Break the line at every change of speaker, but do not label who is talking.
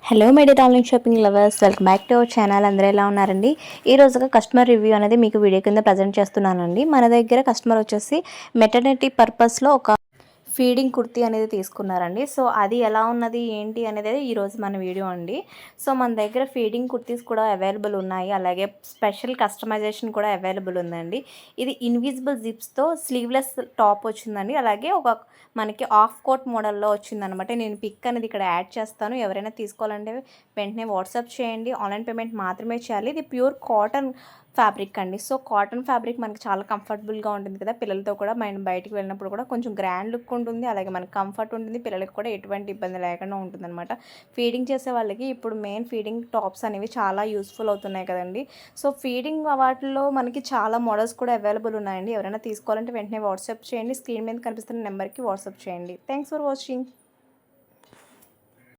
Hello my dear online shopping lovers, welcome back to our channel. అందరూ ఎలా ఉన్నారండి? ఈ రోజుగా కస్టమర్ రివ్యూ అనేది మీకు వీడియో కింద ప్రజెంట్ చేస్తున్నానండి. మన దగ్గర కస్టమర్ వచ్చేసి మెటర్నిటీ పర్పస్లో ఒక ఫీడింగ్ కుర్తీ అనేది తీసుకున్నారండి. సో అది ఎలా ఉన్నది ఏంటి అనేది ఈరోజు మన వీడియో అండి. సో మన దగ్గర ఫీడింగ్ కుర్తీస్ కూడా అవైలబుల్ ఉన్నాయి, అలాగే స్పెషల్ కస్టమైజేషన్ కూడా అవైలబుల్ ఉందండి. ఇది ఇన్విజిబుల్ జిప్స్తో స్లీవ్లెస్ టాప్ వచ్చిందండి, అలాగే ఒక మనకి ఆఫ్ కోట్ మోడల్లో వచ్చిందనమాట. నేను పిక్ అనేది ఇక్కడ యాడ్ చేస్తాను. ఎవరైనా తీసుకోవాలంటే వెంటనే వాట్సాప్ చేయండి. ఆన్లైన్ పేమెంట్ మాత్రమే చేయాలి. ఇది ప్యూర్ కాటన్ ఫ్యాబ్రిక్ అండి. సో కాటన్ ఫ్యాబ్రిక్ మనకి చాలా కంఫర్టబుల్గా ఉంటుంది కదా, పిల్లలతో కూడా మనం బయటికి వెళ్ళినప్పుడు కూడా కొంచెం గ్రాండ్ లుక్ ఉంటుంది, అలాగే మనకి కంఫర్ట్ ఉంటుంది, పిల్లలకి కూడా ఎటువంటి ఇబ్బంది లేకుండా ఉంటుందన్నమాట. ఫీడింగ్ చేసే వాళ్ళకి ఇప్పుడు మెయిన్ ఫీడింగ్ టాప్స్ అనేవి చాలా యూస్ఫుల్ అవుతున్నాయి కదండి. సో ఫీడింగ్ వాటిల్లో మనకి చాలా మోడల్స్ కూడా అవైలబుల్ ఉన్నాయండి. ఎవరైనా తీసుకోవాలంటే వెంటనే వాట్సాప్ చేయండి. స్క్రీన్ మీద కనిపిస్తున్న నెంబర్కి వాట్సాప్ చేయండి. Thanks for watching.